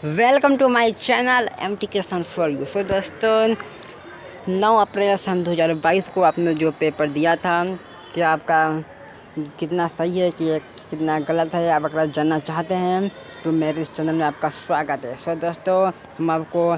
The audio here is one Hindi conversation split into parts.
Welcome to my channel MT किसान फॉर यू। सो दोस्तों 9 अप्रैल सन 2022 को आपने जो पेपर दिया था कि आपका कितना सही है कि कितना गलत है, आप अगर जानना चाहते हैं तो मेरे इस चैनल में आपका स्वागत है। सो दोस्तों हम आपको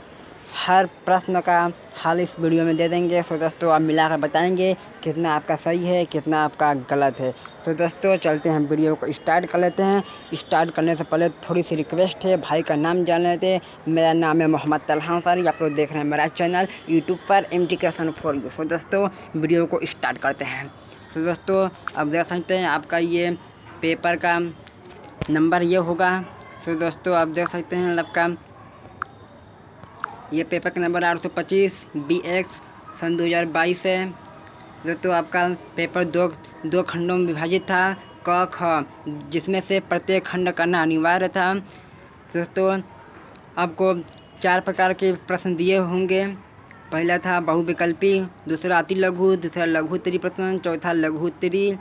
हर प्रश्न का हल इस वीडियो में दे देंगे। सो दोस्तों आप मिलाकर बताएंगे कितना आपका सही है कितना आपका गलत है। तो दोस्तों चलते हैं वीडियो को स्टार्ट कर लेते हैं। स्टार्ट करने से पहले थोड़ी सी रिक्वेस्ट है, भाई का नाम जान लेते हैं। मेरा नाम है मोहम्मद तलहा अंसारी, आप लोग देख रहे हैं मेरा चैनल यूट्यूब पर MT किसान फॉर यू। सो दोस्तों वीडियो को स्टार्ट करते हैं। तो दोस्तों अब देख सकते हैं आपका ये पेपर का नंबर ये होगा। सो दोस्तों आप देख सकते हैं आपका ये पेपर का नंबर 825 BX सन 2022 है। दोस्तों आपका पेपर दो खंडों में विभाजित था, क ख, जिसमें से प्रत्येक खंड करना अनिवार्य था। दोस्तों आपको 4 प्रकार के प्रश्न दिए होंगे। पहला था बहुविकल्पी, दूसरा अति लघु, दूसरा लघु उत्तरी प्रश्न, चौथा लघु उत्तरी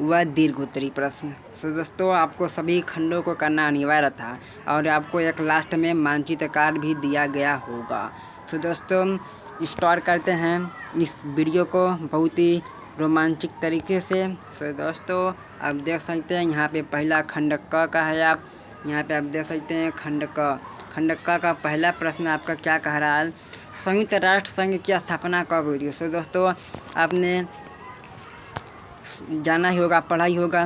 व दीर्घ उत्तरी प्रश्न। तो दोस्तों आपको सभी खंडों को करना अनिवार्य था और आपको एक लास्ट में मानचित्र कार्ड भी दिया गया होगा। तो दोस्तों स्टार्ट करते हैं इस वीडियो को बहुत ही रोमांचक तरीके से। तो दोस्तों आप देख सकते हैं यहाँ पे पहला खंड क का है। आप यहाँ पे आप देख सकते हैं खंड क का पहला प्रश्न आपका क्या कह रहा है, संयुक्त राष्ट्र संघ की स्थापना कब हुई थी। तो दोस्तों आपने जाना ही होगा, पढ़ा ही होगा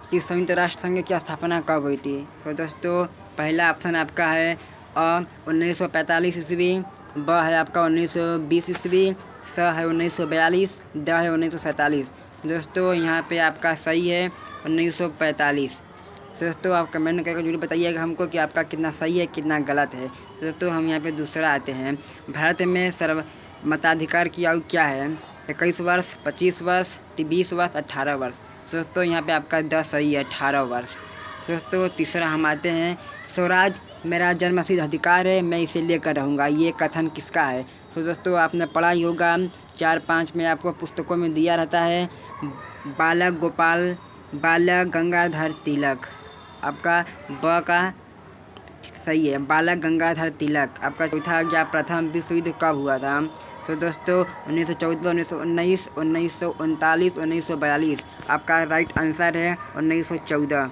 कि संयुक्त राष्ट्र संघ की स्थापना कब हुई थी। तो दोस्तों पहला ऑप्शन आपका है अ 1945 ईस्वी, ब है आपका 1920 ईस्वी, स है 1942, द है 1947। दोस्तों यहाँ पे आपका सही है 1945। दोस्तों आप कमेंट करके जरूर बताइएगा हमको कि आपका कितना सही है कितना गलत है। दोस्तों हम यहाँ पे दूसरा आते हैं। भारत में सर्व मताधिकार की आयु क्या है, 21 वर्ष, 25 वर्ष, 20 वर्ष, 18 वर्ष। दोस्तों यहाँ पे आपका 10 सही है, 18 वर्ष। दोस्तों तीसरा हम आते हैं, स्वराज मेरा जन्मसिद्ध अधिकार है, मैं इसे लेकर रहूँगा, ये कथन किसका है। तो दोस्तों आपने पढ़ा ही होगा, 4-5 में आपको पुस्तकों में दिया रहता है, बालक गंगाधर तिलक। आपका ब का सही है, बालक गंगाधर तिलक। आपका चौथा गया प्रथम विश्व युद्ध कब हुआ था। तो दोस्तों 1914, 1919, 1939, 1942। आपका राइट आंसर है 1914।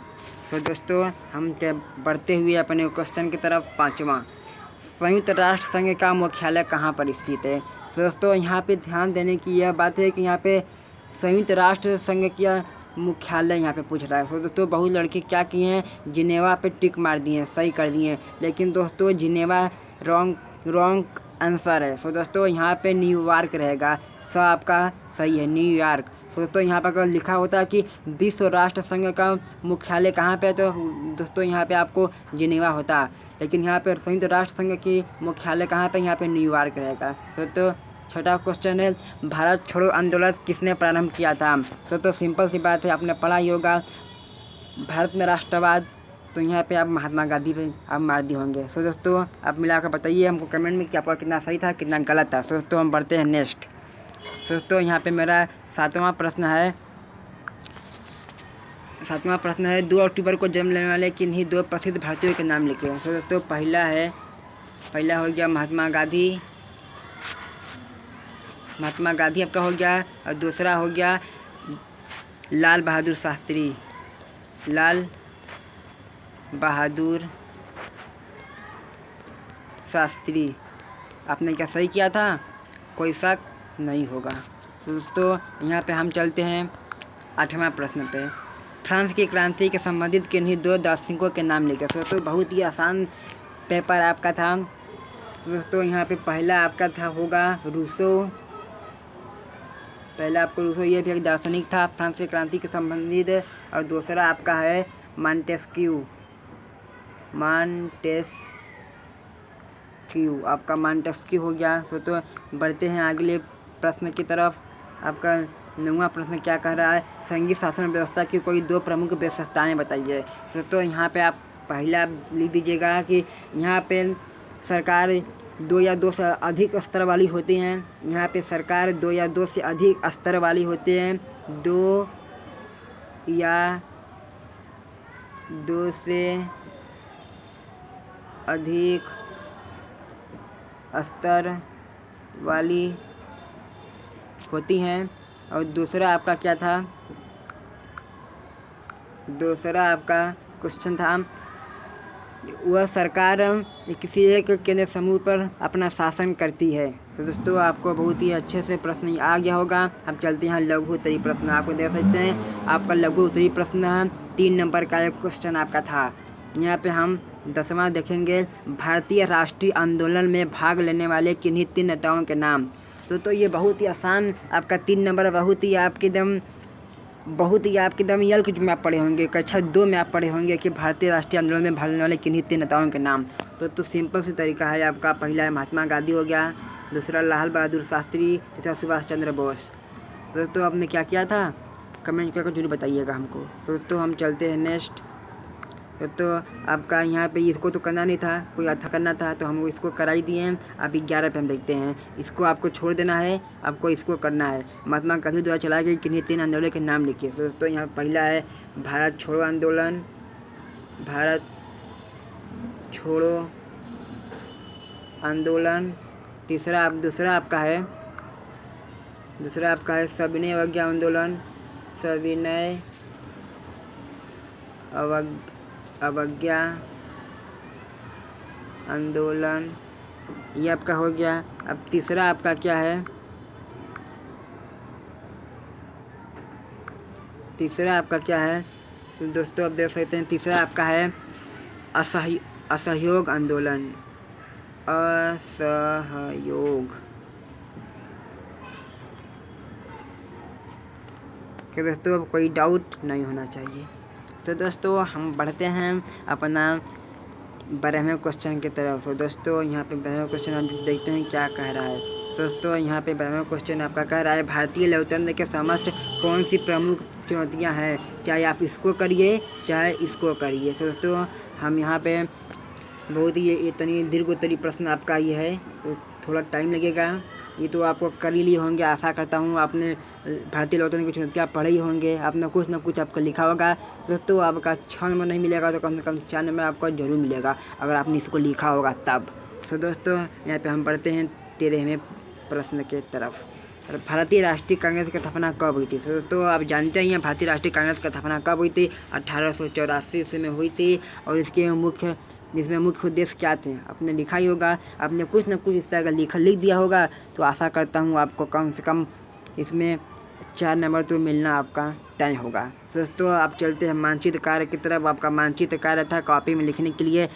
तो दोस्तों हम बढ़ते हुए अपने क्वेश्चन की तरफ, पाँचवा, संयुक्त राष्ट्र संघ का मुख्यालय कहाँ पर स्थित है। तो दोस्तों यहाँ पे ध्यान देने की यह बात है कि यहाँ पे संयुक्त राष्ट्र संघ का मुख्यालय यहाँ पे पूछ रहा है। तो दोस्तों बहुत लड़के क्या किए हैं, जिनेवा पे टिक मार दिए हैं, सही कर दिए हैं, लेकिन दोस्तों जिनेवा रॉन्ग आंसर है। तो दोस्तों यहाँ पे न्यूयॉर्क रहेगा, स आपका सही है, न्यूयॉर्क। तो दोस्तों यहाँ पर अगर लिखा होता कि विश्व राष्ट्र संघ का मुख्यालय कहाँ पे है, तो दोस्तों यहाँ पे आपको जिनेवा होता, लेकिन यहाँ पे संयुक्त राष्ट्र संघ की मुख्यालय कहाँ पे, यहाँ पे न्यूयॉर्क रहेगा। तो छठा क्वेश्चन है, भारत छोड़ो आंदोलन किसने प्रारंभ किया था। तो सिंपल सी बात है, आपने पढ़ा ही होगा, भारत में राष्ट्रवाद। तो यहाँ पे आप महात्मा गांधी पे आप मार दिए होंगे। तो दोस्तों आप मिलाकर बताइए हमको कमेंट में कि आपका कितना सही था कितना गलत था। तो दोस्तों हम बढ़ते हैं नेक्स्ट। तो दोस्तों यहाँ पे मेरा सातवां प्रश्न है 2 अक्टूबर को जन्म लेने वाले किन्हीं 2 प्रसिद्ध भारतीयों के नाम लिखे। तो दोस्तों पहला हो गया महात्मा गांधी आपका हो गया, और दूसरा हो गया लाल बहादुर शास्त्री। आपने क्या सही किया था, कोई शक नहीं होगा। तो दोस्तों यहाँ पे हम चलते हैं 8वां प्रश्न पे, फ्रांस की क्रांति के संबंधित किन्हीं 2 दार्शनिकों के नाम लिखे। तो बहुत ही आसान पेपर आपका था। दोस्तों यहाँ पे पहला आपका होगा रूसो। पहला आपको रूसो, ये भी एक दार्शनिक था फ्रांस की क्रांति के संबंधित, और दूसरा आपका है मॉन्टेस्क्यू। आपका मॉन्टेस्क्यू हो गया। तो बढ़ते हैं अगले प्रश्न की तरफ। आपका 9वां प्रश्न क्या कह रहा है, संघीय शासन व्यवस्था की कोई 2 प्रमुख विशेषताएं बताइए। तो यहाँ पे आप पहला लिख दीजिएगा कि यहाँ पे सरकार 2 या 2 से अधिक स्तर वाली होती हैं। यहाँ पे सरकार 2 या 2 से अधिक स्तर वाली होती हैं, 2 या 2 से अधिक स्तर वाली होती हैं। और दूसरा आपका क्या था, दूसरा आपका क्वेश्चन था, वह सरकार किसी एक केंद्र समूह पर अपना शासन करती है। तो दोस्तों आपको बहुत ही अच्छे से प्रश्न आ गया होगा। अब चलते हैं लघु उत्तरीय प्रश्न। आपको देख सकते हैं आपका लघु उत्तरीय प्रश्न है 3 नंबर का एक क्वेश्चन आपका था। यहाँ पे हम 10वां देखेंगे, भारतीय राष्ट्रीय आंदोलन में भाग लेने वाले किन्हीं 3 नेताओं के नाम। तो ये बहुत ही आसान आपका 3 नंबर, बहुत ही आपके एकदम यल कुछ में आप पढ़े होंगे, कक्षा 2 में आप पढ़े होंगे कि भारतीय राष्ट्रीय आंदोलन में भाग लेने वाले किन्हीं 3 नेताओं के नाम। तो सिंपल सी तरीका है आपका। पहला है महात्मा गांधी हो गया, दूसरा लाल बहादुर शास्त्री, तीसरा सुभाष चंद्र बोस। दोस्तों आपने क्या किया था कमेंट करके जरूर बताइएगा हमको। तो हम चलते हैं नेक्स्ट। तो आपका यहाँ पे इसको तो करना नहीं था, कोई अच्छा करना था तो हम इसको करा ही दिए हैं। अभी 11 पे हम देखते हैं। इसको आपको छोड़ देना है, आपको इसको करना है। महात्मा गांधी द्वारा चलाए गए किन्हीं 3 आंदोलन के नाम लिखिए। तो यहाँ पहला है भारत छोड़ो आंदोलन, भारत छोड़ो आंदोलन। दूसरा आपका है सविनय अवज्ञा आंदोलन, सविनय अवज्ञा आंदोलन, ये आपका हो गया। अब तीसरा आपका क्या है, तो दोस्तों आप देख सकते हैं तीसरा आपका है असहयोग आंदोलन, असहयोग। कि दोस्तों अब कोई डाउट नहीं होना चाहिए। तो दोस्तों हम बढ़ते हैं अपना 12वें क्वेश्चन की तरफ। तो दोस्तों यहाँ पे 12वें क्वेश्चन हम देखते हैं क्या कह रहा है। दोस्तों यहाँ पे 12वां क्वेश्चन आपका कह रहा है, भारतीय लोकतंत्र के समक्ष कौन सी प्रमुख चुनौतियाँ हैं, चाहे आप इसको करिए चाहे इसको करिए। तो दोस्तों हम यहाँ पे बहुत ही इतनी दीर्घ उत्तरीय प्रश्न आपका ये है, तो थोड़ा टाइम लगेगा। ये तो आपको कर ही लिए होंगे, आशा करता हूँ आपने भारतीय लोकतंत्र की चुनौतियाँ पढ़े ही होंगे, आपने कुछ ना कुछ आपका लिखा होगा। दोस्तों आपका 6 नंबर नहीं मिलेगा तो कम से कम 4 नंबर आपको जरूर मिलेगा अगर आपने इसको लिखा होगा तब। तो दोस्तों यहाँ पे हम बढ़ते हैं 13वें प्रश्न के तरफ। भारतीय राष्ट्रीय कांग्रेस की स्थापना कब हुई थी। तो दोस्तों आप जानते ही हैं भारतीय राष्ट्रीय कांग्रेस की स्थापना कब हुई थी, 1884 ईस्वी में हुई थी। और इसमें मुख्य उद्देश्य क्या थे आपने लिखा ही होगा, आपने कुछ न कुछ इस तरह का लिख दिया होगा। तो आशा करता हूँ आपको कम से कम इसमें 4 नंबर तो मिलना आपका तय होगा। दोस्तों आप चलते हैं मानचित्र कार्य की तरफ। आपका मानचित्र कार्य था कॉपी में लिखने के लिए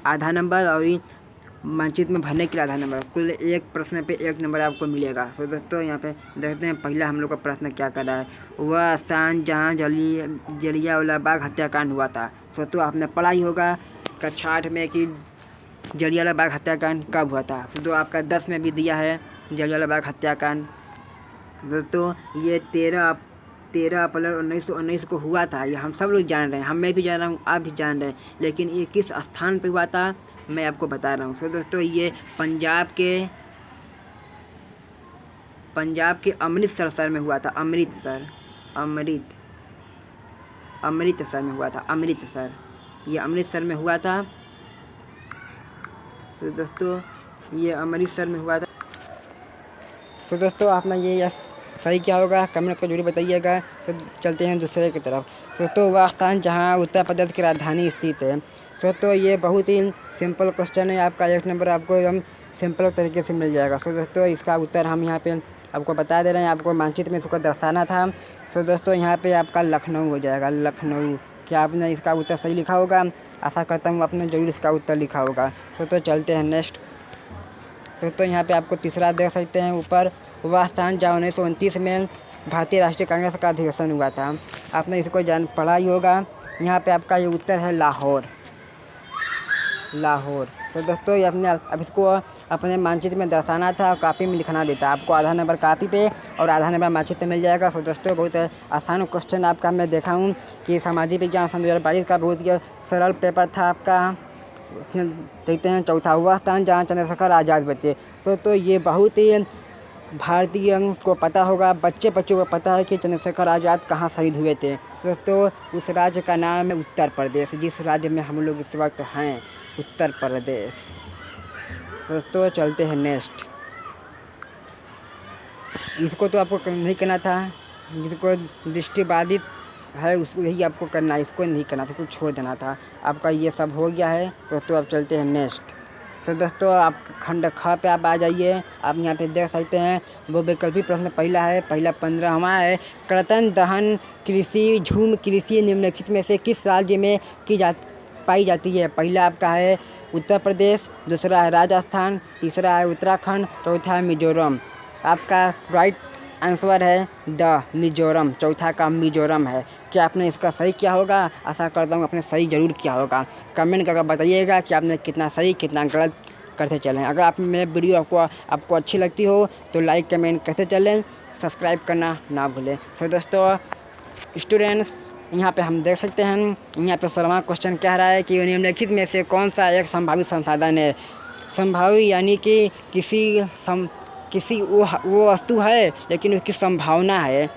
आधा नंबर और मानचित्र में भरने के लिए आधा नंबर, कुल एक प्रश्न पे 1 नंबर आपको मिलेगा। तो दोस्तों यहाँ पे देखते हैं पहला हम लोग का प्रश्न क्या कर रहा है, वह स्थान जहाँ जलियांवाला बाग हत्याकांड हुआ था। दोस्तों आपने पढ़ा ही होगा कक्षा 8 में कि जलियांवाला बाग हत्याकांड कब हुआ था। तो आपका 10 में भी दिया है जलियांवाला बाग हत्याकांड। दोस्तों ये 13 अप्रैल 1919 को हुआ था। ये हम सब लोग जान रहे हैं, मैं भी जान रहा हूँ, आप भी जान रहे हैं, लेकिन ये किस स्थान पे हुआ था मैं आपको बता रहा हूँ। तो दोस्तों ये पंजाब के अमृतसर शहर में हुआ था। अमृतसर में हुआ था, अमृतसर, ये अमृतसर में हुआ था। तो दोस्तों ये अमृतसर में हुआ था। तो दोस्तों आपने ये सही क्या होगा कमेंट को जरूर बताइएगा। तो चलते हैं दूसरे की तरफ। तो वह स्थान जहाँ उत्तर प्रदेश की राजधानी स्थित है। तो ये बहुत ही सिंपल क्वेश्चन है, आपका 1 नंबर आपको एकदम सिंपल तरीके से मिल जाएगा। तो दोस्तों इसका उत्तर हम यहाँ पे आपको बता दे रहे हैं, आपको मानचित्र में इसको दर्शाना था। तो दोस्तों यहाँ पे आपका लखनऊ हो जाएगा, लखनऊ। क्या आपने इसका उत्तर सही लिखा होगा, आशा करता हूँ आपने जरूर इसका उत्तर लिखा होगा। तो चलते हैं नेक्स्ट। तो यहाँ पे आपको तीसरा देख सकते हैं ऊपर, वह स्थान जहाँ 1929 में भारतीय राष्ट्रीय कांग्रेस का अधिवेशन हुआ था। आपने इसको पढ़ा ही होगा। यहाँ पे आपका ये उत्तर है लाहौर। तो दोस्तों ये अब इसको अपने मानचित्र में दर्शाना था, कॉपी में लिखना भी था। आपको आधा नंबर कॉपी पे और आधा नंबर मानचित्र मिल जाएगा। तो दोस्तों बहुत आसान क्वेश्चन आपका मैं देखा हूँ कि सामाजिक विज्ञान सन 2022 का बहुत ही सरल पेपर था आपका। फिर देखते हैं चौथा, हुआ स्थान जहाँ चंद्रशेखर आज़ाद बचे। तो ये बहुत ही भारतीय को पता होगा, बच्चों को पता है कि चंद्रशेखर आज़ाद कहाँ शहीद हुए थे। तो उस राज्य का नाम है उत्तर प्रदेश, जिस राज्य में हम लोग इस वक्त हैं। उत्तर प्रदेश। दोस्तों चलते हैं नेक्स्ट। इसको तो आपको नहीं करना था, जिसको दृष्टिबाधित है उसको यही आपको करना है, इसको नहीं करना था, इसको छोड़ देना था। आपका ये सब हो गया है दोस्तों, अब चलते हैं नेक्स्ट। तो दोस्तों आप खंड ख पे आप आ जाइए। आप यहाँ पे देख सकते हैं वो वैकल्पिक प्रश्न पहला है, पहला 15वां है। कर्तन दहन कृषि झूम कृषि निम्नलिखित में से किस राज्य में पाई जाती है? पहला आपका है उत्तर प्रदेश, दूसरा है राजस्थान, तीसरा है उत्तराखंड, चौथा है मिजोरम। आपका राइट आंसर है द मिजोरम, चौथा का मिजोरम है। क्या आपने इसका सही किया होगा? आशा करता हूँ आपने सही ज़रूर किया होगा। कमेंट करके बताइएगा कि आपने कितना सही कितना गलत करते चलें। अगर आप मेरे वीडियो आपको अच्छी लगती हो तो लाइक कमेंट करते चलें, सब्सक्राइब करना ना भूलें। तो दोस्तों स्टूडेंट्स यहाँ पे हम देख सकते हैं, यहाँ पे 16वां क्वेश्चन कह रहा है कि निम्नलिखित में से कौन सा एक संभावित संसाधन है? संभावित यानी कि किसी वो वस्तु है लेकिन उसकी संभावना है,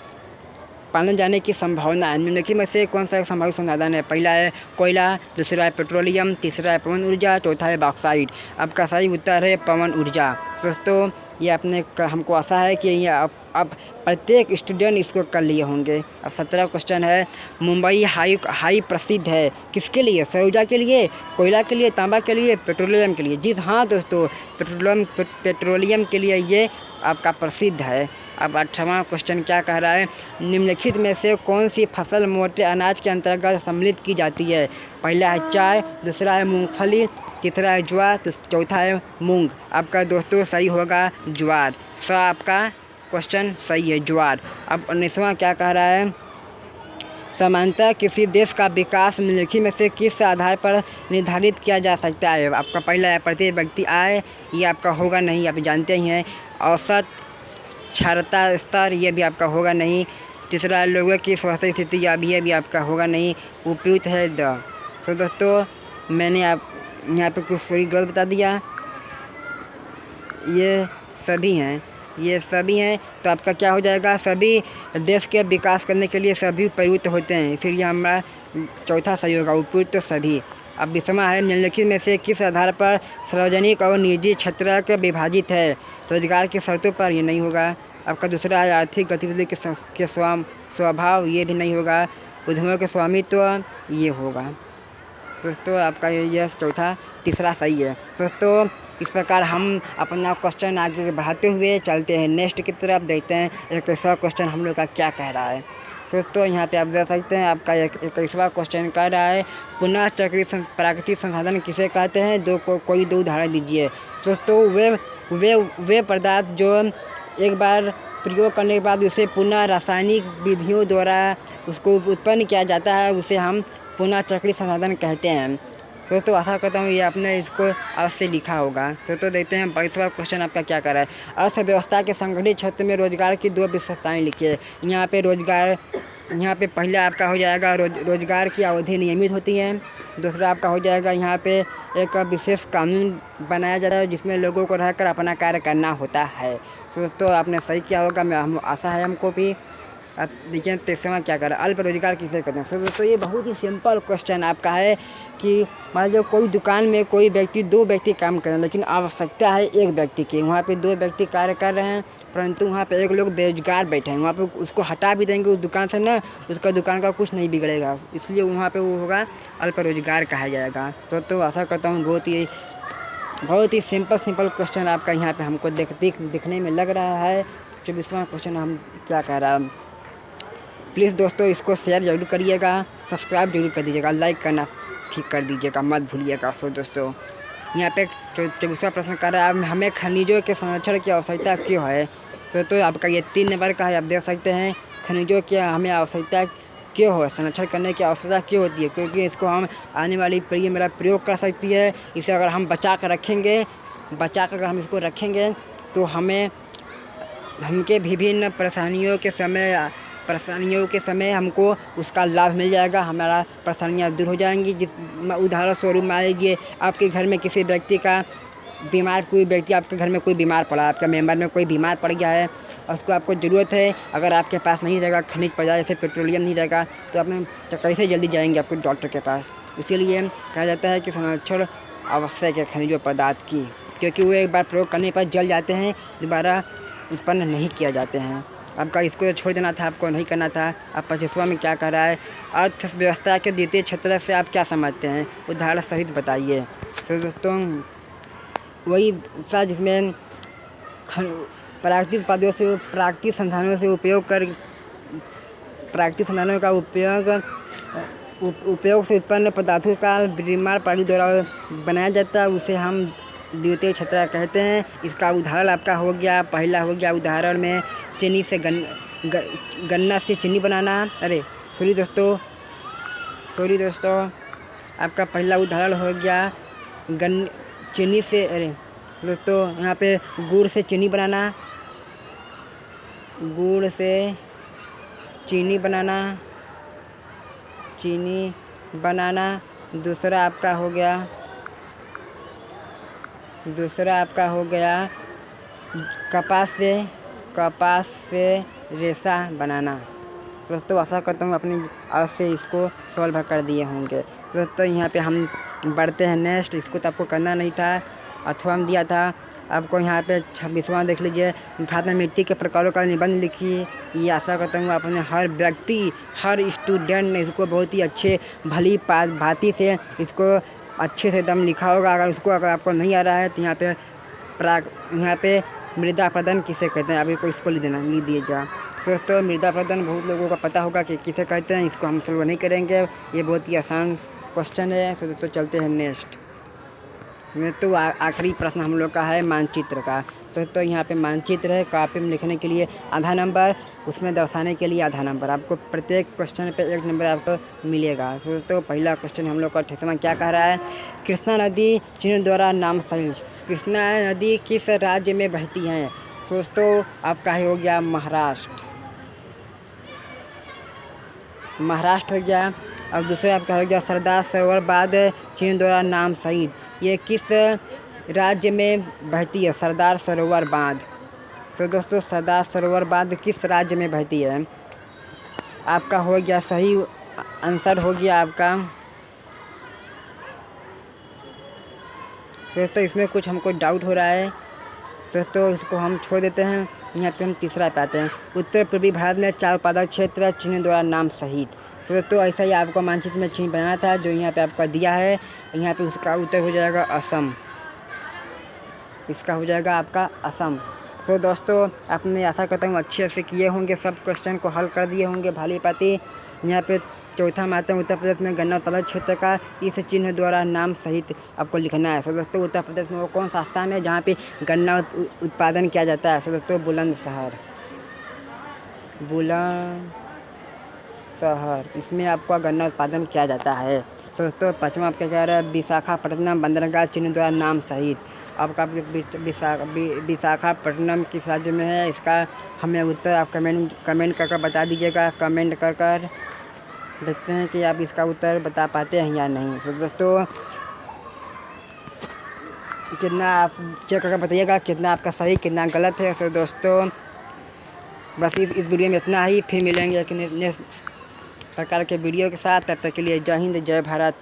पाने जाने की संभावना है। निम्नलिखित में से कौन सा एक संभावित संसाधन है? पहला है कोयला, दूसरा है पेट्रोलियम, तीसरा है पवन ऊर्जा, चौथा है बॉक्साइट। आपका सही उत्तर है पवन ऊर्जा। दोस्तों ये हमको आशा है कि ये अब प्रत्येक स्टूडेंट इसको कर लिए होंगे। अब 17वां क्वेश्चन है, मुंबई हाई प्रसिद्ध है किसके लिए? सौर ऊर्जा के लिए, कोयला के लिए, तांबा के लिए, पेट्रोलियम के लिए? जी हाँ दोस्तों, पेट्रोलियम के लिए ये आपका प्रसिद्ध है। अब 18वां क्वेश्चन क्या कह रहा है? निम्नलिखित में से कौन सी फसल मोटे अनाज के अंतर्गत सम्मिलित की जाती है? पहला है चाय, दूसरा है मूंगफली, तीसरा है ज्वार, तो चौथा है मूंग। आपका दोस्तों सही होगा ज्वार। आपका क्वेश्चन सही है ज्वार। अब 19वां क्या कह रहा है? समानतः किसी देश का विकास निम्नलिखित में से किस आधार पर निर्धारित किया जा सकता है? आपका पहला है प्रति व्यक्ति आय, ये आपका होगा नहीं, आप जानते ही हैं। औसत क्षमता स्तर, ये भी आपका होगा नहीं। तीसरा लोगों की स्वास्थ्य स्थिति, ये भी आपका होगा नहीं। उपयुक्त है द। तो दोस्तों मैंने आप यहाँ पे कुछ सही गलत बता दिया, ये सभी हैं। तो आपका क्या हो जाएगा? सभी देश के विकास करने के लिए सभी प्रयुक्त होते हैं, इसीलिए हमारा चौथा सही होगा, उपयुक्त तो सभी। अब 20वां है, निम्नलिखित में से किस आधार पर सार्वजनिक और निजी क्षेत्र विभाजित है? रोजगार की शर्तों पर, ये नहीं होगा। आपका दूसरा है आर्थिक गतिविधि के स्वभाव, ये भी नहीं होगा। उद्यमों के स्वामित्व, ये होगा। दोस्तों आपका यह चौथा तीसरा सही है। दोस्तों इस प्रकार हम अपना क्वेश्चन आगे बढ़ाते हुए चलते हैं नेक्स्ट की तरफ, देखते हैं 21वां क्वेश्चन हम लोग का क्या कह रहा है। दोस्तों यहाँ पे आप देख सकते हैं आपका 21वां क्वेश्चन कह रहा है, पुनः चक्रित प्राकृतिक संसाधन किसे कहते हैं? कोई दो उदाहरण दीजिए। दोस्तों वे पदार्थ जो एक बार प्रयोग करने के बाद उसे पुनः रासायनिक विधियों द्वारा उसको उत्पन्न किया जाता है, उसे हम पुनः चक्रित संसाधन कहते हैं। दोस्तों आशा करता हूँ ये आपने इसको आज से लिखा होगा। तो देखते हैं 22वां क्वेश्चन आपका क्या कर रहा है। अर्थव्यवस्था के संगठित क्षेत्र में रोजगार की दो विशेषताएं लिखिए। यहाँ पे पहला आपका हो जाएगा रोजगार की अवधि नियमित होती है। दूसरा आपका हो जाएगा यहाँ पे एक विशेष कानून बनाया जाता है जिसमें लोगों को रहकर अपना कार्य करना होता है। तो आपने सही किया होगा, हम आशा है हमको भी। अब देखिए 23वां क्या कर रहा है, अल्प रोजगार किसे कहते हैं? दोस्तों ये बहुत ही सिंपल क्वेश्चन आपका है कि मान लो कोई दुकान में कोई व्यक्ति 2 व्यक्ति काम कर रहे हैं, लेकिन आवश्यकता है 1 व्यक्ति की। वहाँ पे 2 व्यक्ति कार्य कर रहे हैं, परंतु वहाँ पे 1 लोग बेरोजगार बैठे हैं। वहाँ पे उसको हटा भी देंगे उस दुकान से ना, उसका दुकान का कुछ नहीं बिगड़ेगा, इसलिए वहाँ पर वो होगा अल्प रोजगार कहा जाएगा। तो आशा करता हूँ बहुत ही सिंपल क्वेश्चन आपका यहाँ पर हमको दिखने में लग रहा है। 24वां क्वेश्चन हम क्या कह रहा है, प्लीज़ दोस्तों इसको शेयर ज़रूर करिएगा, सब्सक्राइब जरूर कर दीजिएगा, लाइक करना ठीक कर दीजिएगा, मत भूलिएगा। सो दोस्तों यहाँ पे 24वां प्रश्न कर रहा है, हमें खनिजों के संरक्षण की आवश्यकता क्यों है? तो आपका ये 3 नंबर का है, आप देख सकते हैं खनिजों की हमें आवश्यकता क्यों हो, संरक्षण करने की आवश्यकता क्यों होती है? क्योंकि इसको हम आने वाली पीढ़ी में प्रयोग कर सकती है। इसे अगर हम बचा कर हम इसको रखेंगे तो हमके विभिन्न परेशानियों के समय हमको उसका लाभ मिल जाएगा, हमारा परेशानियाँ दूर हो जाएंगी। उदाहरण स्वरूप मान लीजिए आपके घर में कोई व्यक्ति आपके घर में कोई बीमार पड़ा, आपके मेंबर में कोई बीमार पड़ गया है और उसको आपको ज़रूरत है, अगर आपके पास नहीं रहेगा खनिज पदार्थ जैसे पेट्रोलियम नहीं रहेगा तो आप कैसे जल्दी जाएंगे आपको डॉक्टर के पास? इसीलिए कहा जाता है कि संरक्षण आवश्यक है खनिजों पदार्थ की, क्योंकि वो एक बार प्रयोग करने पर जल जाते हैं, दोबारा उत्पन्न नहीं किया जाते हैं। आपका इसको छोड़ देना था, आपको नहीं करना था। अब 25वां में क्या कर रहा है, अर्थव्यवस्था के द्वितीय क्षेत्र से आप क्या समझते हैं, उदाहरण सहित बताइए। तो दोस्तों वही था जिसमें प्राकृतिक उत्पादों से प्राकृतिक संसाधनों से उपयोग कर प्राकृतिक संसाधनों का उपयोग से उत्पन्न पदार्थों का निर्माण प्रणाली द्वारा बनाया जाता है, उसे हम द्वितीय क्षेत्र कहते हैं। इसका उदाहरण आपका हो गया, पहला हो गया उदाहरण में चीनी से गन्ना से चीनी बनाना। अरे सॉरी दोस्तों आपका पहला उदाहरण हो गया चीनी से, अरे दोस्तों यहाँ पे गुड़ से चीनी बनाना। दूसरा आपका हो गया कपास से रेशा बनाना। दोस्तों आशा करता हूँ अपनी आज से इसको सॉल्व कर दिए होंगे। दोस्तों यहाँ पे हम बढ़ते हैं नेक्स्ट। इसको तो आपको करना नहीं था, अथवा हम दिया था आपको। यहाँ पे 26वां देख लीजिए, भारत में मिट्टी के प्रकारों का निबंध लिखिए। ये आशा करता हूँ आपने हर स्टूडेंट ने इसको बहुत ही अच्छे भली भांति से इसको अच्छे से एकदम लिखा होगा। अगर आपको नहीं आ रहा है तो यहाँ पे मृदा प्रदन किसे कहते हैं, अभी को इसको लिख दीजिएगा। दोस्तों मृदा प्रदन बहुत लोगों का पता होगा कि किसे कहते हैं, इसको हम सॉल्व नहीं करेंगे, ये बहुत ही आसान क्वेश्चन है। तो दोस्तों चलते हैं नेक्स्ट में। तो आखिरी प्रश्न हम लोग का है मानचित्र का। तो यहाँ पे मानचित्र है, कॉपी में लिखने के लिए आधा नंबर, उसमें दर्शाने के लिए आधा नंबर। आपको प्रत्येक क्वेश्चन पे 1 नंबर आपको मिलेगा। तो पहला क्वेश्चन हम लोग का 28वां क्या कह रहा है, कृष्णा नदी चिन्ह द्वारा नाम सहित कृष्णा नदी किस राज्य में बहती है। दोस्तों आपका हो गया महाराष्ट्र हो गया। अब दूसरा आपका हो गया सरदार सरोवर बांध चिन्ह द्वारा नाम सहित, ये किस राज्य में बहती है, सरदार सरोवर बांध। तो दोस्तों सरदार सरोवर बांध किस राज्य में बहती है, आपका हो गया सही आंसर हो गया आपका। दोस्तों इसमें कुछ हमको डाउट हो रहा है, दोस्तों इसको हम छोड़ देते हैं। यहाँ पे हम तीसरा पाते हैं, उत्तर पूर्वी भारत में 4 उत्पादक क्षेत्र चिन्ह द्वारा नाम सहित। तो दोस्तों ऐसा ही आपको मानचित्र में चिन्ह बनाना था, जो यहाँ पे आपका दिया है। यहाँ पे उसका उत्तर हो जाएगा असम, इसका हो जाएगा आपका असम। तो दोस्तों आपने आशा करता हूँ अच्छे से किए होंगे, सब क्वेश्चन को हल कर दिए होंगे भाली पाती। यहाँ पे चौथा माता उत्तर प्रदेश में गन्ना उत्पादक क्षेत्र का इस चिन्ह द्वारा नाम सहित आपको लिखना है। तो दोस्तों उत्तर प्रदेश में वो कौन सा स्थान है जहाँ पे गन्ना उत्पादन किया जाता है। तो दोस्तों बुलंदशहर, इसमें आपका गन्ना उत्पादन किया जाता है। तो दोस्तों 5वां आपका कह रहा है विशाखापट्टनम बंदरगाह चिन्ह द्वारा नाम सहित। आपका विशाखापट्टनम किस राज्य में है, इसका हमें उत्तर आप कमेंट कर बता दीजिएगा। कमेंट कर देखते हैं कि आप इसका उत्तर बता पाते हैं या नहीं। तो दोस्तों कितना आप चेक करके बताइएगा कितना आपका सही कितना गलत है। तो दोस्तों बस इस वीडियो में इतना ही, फिर मिलेंगे एक नेक्स्ट प्रकार के वीडियो के साथ। तब तक के लिए जय हिंद जय भारत।